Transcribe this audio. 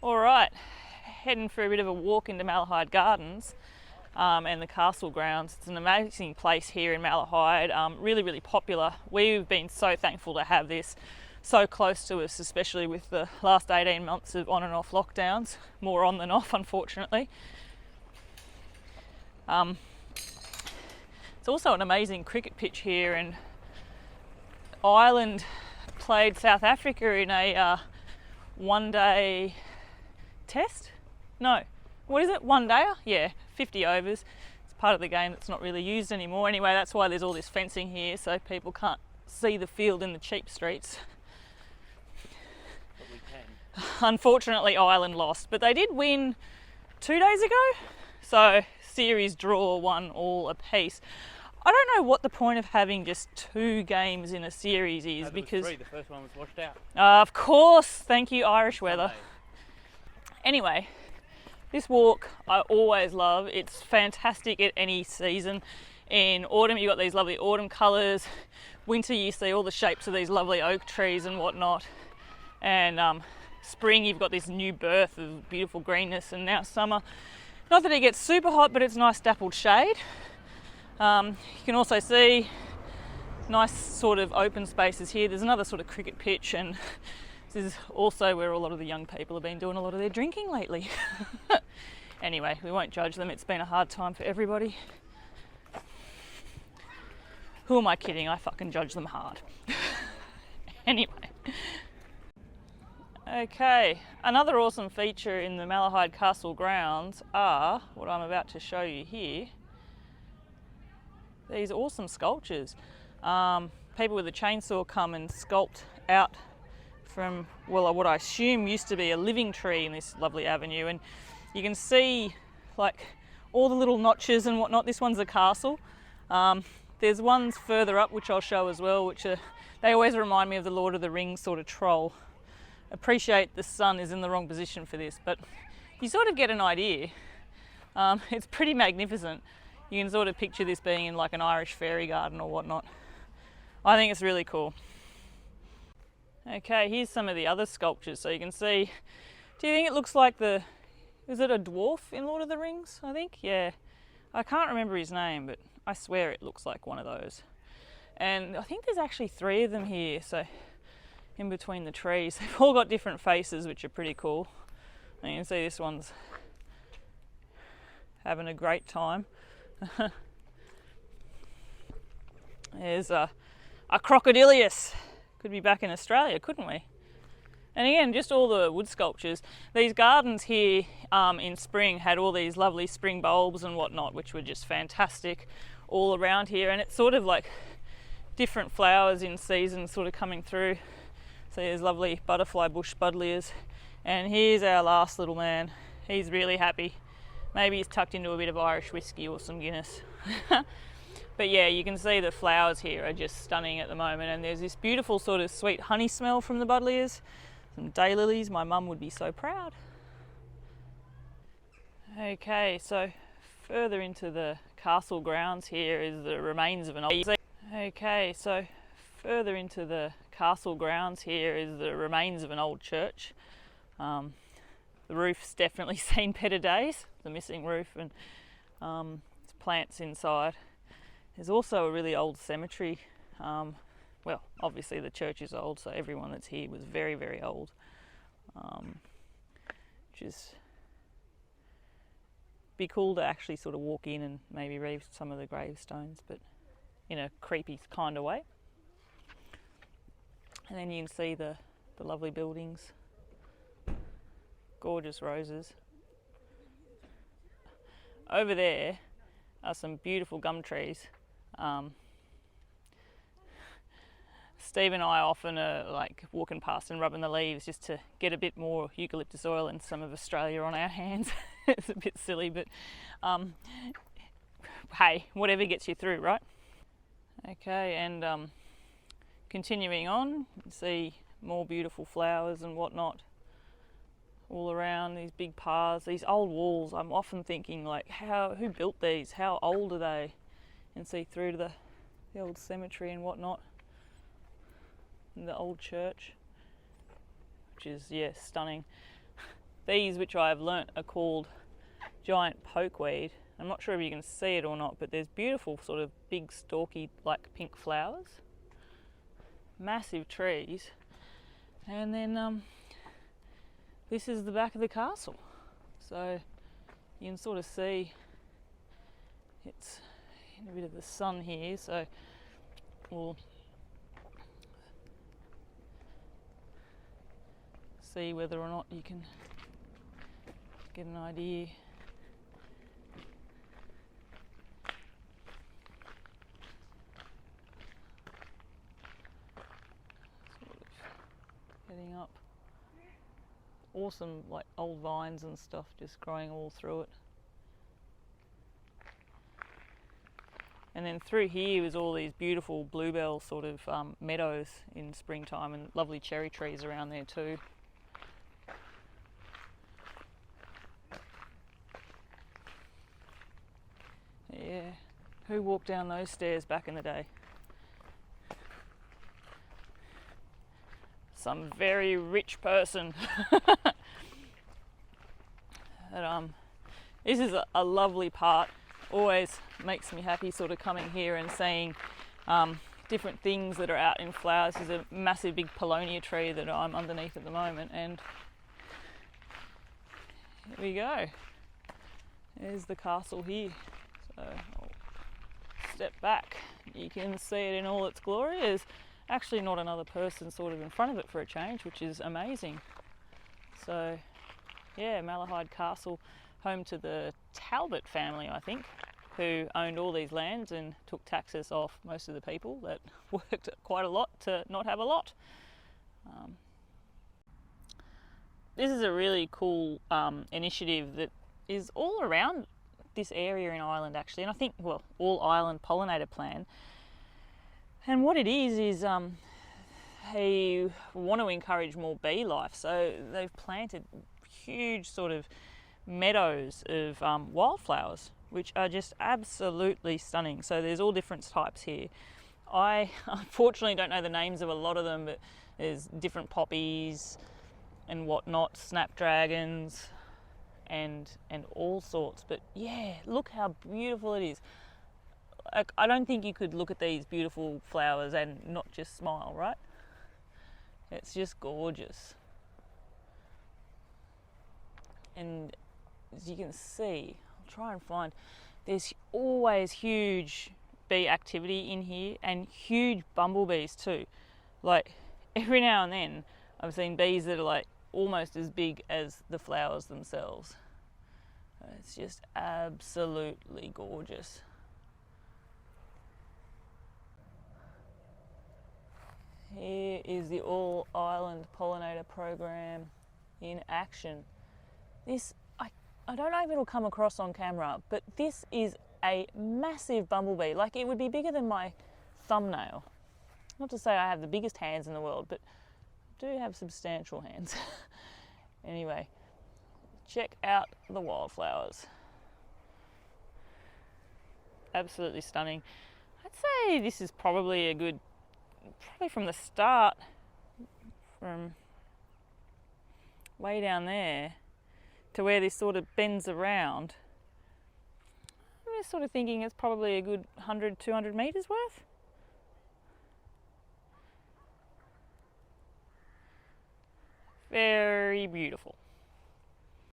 All right, heading for a bit of a walk into Malahide Gardens and the castle grounds. It's an amazing place here in Malahide, really popular. We've been so thankful to have this so close to us, especially with the last 18 months of on and off lockdowns, more on than off unfortunately. It's also an amazing cricket pitch here, and Ireland played South Africa in a one-day test? No. What is it? One dayer? Yeah, 50 overs. It's part of the game that's not really used anymore. Anyway, that's why there's all this fencing here, so people can't see the field in the cheap streets. But we can. Unfortunately, Ireland lost, but they did win 2 days ago. So, series draw, 1-1 apiece. I don't know what the point of having just 2 games in a series is, No, because... was 3. The first one was washed out. Of course, thank you, Irish weather. Anyway, this walk I always love. It's fantastic at any season. In autumn you've got these lovely autumn colours. Winter you see all the shapes of these lovely oak trees and whatnot. And spring you've got this new birth of beautiful greenness, and now summer. Not that it gets super hot, but it's nice dappled shade. You can also see nice sort of open spaces here. There's another sort of cricket pitch, and this is also where a lot of the young people have been doing a lot of their drinking lately. Anyway, we won't judge them. It's been a hard time for everybody. Who am I kidding? I fucking judge them hard. Anyway. Okay, another awesome feature in the Malahide Castle grounds are what I'm about to show you here. These awesome sculptures. People with a chainsaw come and sculpt out from, well, what I assume used to be a living tree in this lovely avenue, and you can see like all the little notches and whatnot. This one's a castle. There's ones further up which I'll show as well, which are, they always remind me of the Lord of the Rings sort of troll. Appreciate the sun is in the wrong position for this, but you sort of get an idea. It's pretty magnificent. You can sort of picture this being in like an Irish fairy garden or whatnot. I think it's really cool. Okay, here's some of the other sculptures. So you can see, do you think it looks like is it a dwarf in Lord of the Rings, I think? Yeah. I can't remember his name, but I swear it looks like one of those. And I think there's actually 3 of them here, so in between the trees. They've all got different faces, which are pretty cool. And you can see this one's having a great time. There's a crocodilius. Could be back in Australia, couldn't we? And again, just all the wood sculptures. These gardens here in spring had all these lovely spring bulbs and whatnot, which were just fantastic all around here. And it's sort of like different flowers in season sort of coming through. So there's lovely butterfly bush buddleias. And here's our last little man. He's really happy. Maybe he's tucked into a bit of Irish whiskey or some Guinness. But yeah, you can see the flowers here are just stunning at the moment, and there's this beautiful sort of sweet honey smell from the buddleias. Some daylilies, my mum would be so proud. Okay, so further into the castle grounds here is the remains of an old... Okay, so further into the castle grounds here is the remains of an old church. The roof's definitely seen better days, the missing roof, and there's plants inside. There's also a really old cemetery. Well, obviously the church is old, so everyone that's here was very old. Which is be cool to actually sort of walk in and maybe read some of the gravestones, but in a creepy kind of way. And then you can see the lovely buildings. Gorgeous roses. Over there are some beautiful gum trees. Steve and I often are like walking past and rubbing the leaves just to get a bit more eucalyptus oil and some of Australia on our hands. It's a bit silly, but hey, whatever gets you through, right? Okay, and continuing on, you can see more beautiful flowers and whatnot all around, these big paths, these old walls. I'm often thinking like, who built these? How old are they? And see through to the old cemetery and whatnot, and the old church, which is, yeah, stunning. These, which I've learnt are called giant pokeweed. I'm not sure if you can see it or not, but there's beautiful sort of big stalky like pink flowers. Massive trees. And then this is the back of the castle. So you can sort of see it's in a bit of the sun here, so we'll see whether or not you can get an idea. Sort of heading up. Awesome, like old vines and stuff just growing all through it. And then through here is all these beautiful bluebell sort of meadows in springtime, and lovely cherry trees around there too. Yeah, who walked down those stairs back in the day? Some very rich person. But, this is a lovely part. Always makes me happy sort of coming here and seeing different things that are out in flowers. There's a massive big paulownia tree that I'm underneath at the moment, and here we go. There's the castle here. So I'll step back. You can see it in all its glory. There's actually not another person sort of in front of it for a change, which is amazing. So yeah, Malahide Castle, home to the Talbot family, I think, who owned all these lands and took taxes off most of the people that worked quite a lot to not have a lot. This is a really cool initiative that is all around this area in Ireland actually, and I think, well, all Ireland pollinator plan. And what it is they want to encourage more bee life, so they've planted huge sort of meadows of wildflowers, which are just absolutely stunning. So there's all different types here. I unfortunately don't know the names of a lot of them, but there's different poppies and whatnot, snapdragons and all sorts. But yeah, look how beautiful it is. Like, I don't think you could look at these beautiful flowers and not just smile, right? It's just gorgeous. And as you can see, I'll try and find, there's always huge bee activity in here and huge bumblebees too. Like every now and then I've seen bees that are like almost as big as the flowers themselves. It's just absolutely gorgeous. Here is the All Ireland Pollinator Program in action. This, I don't know if it'll come across on camera, but this is a massive bumblebee. Like, it would be bigger than my thumbnail. Not to say I have the biggest hands in the world, but I do have substantial hands. Anyway, check out the wildflowers. Absolutely stunning. I'd say this is probably a good, probably from the start, from way down there to where this sort of bends around. I'm just sort of thinking it's probably a good 100, 200 metres worth. Very beautiful.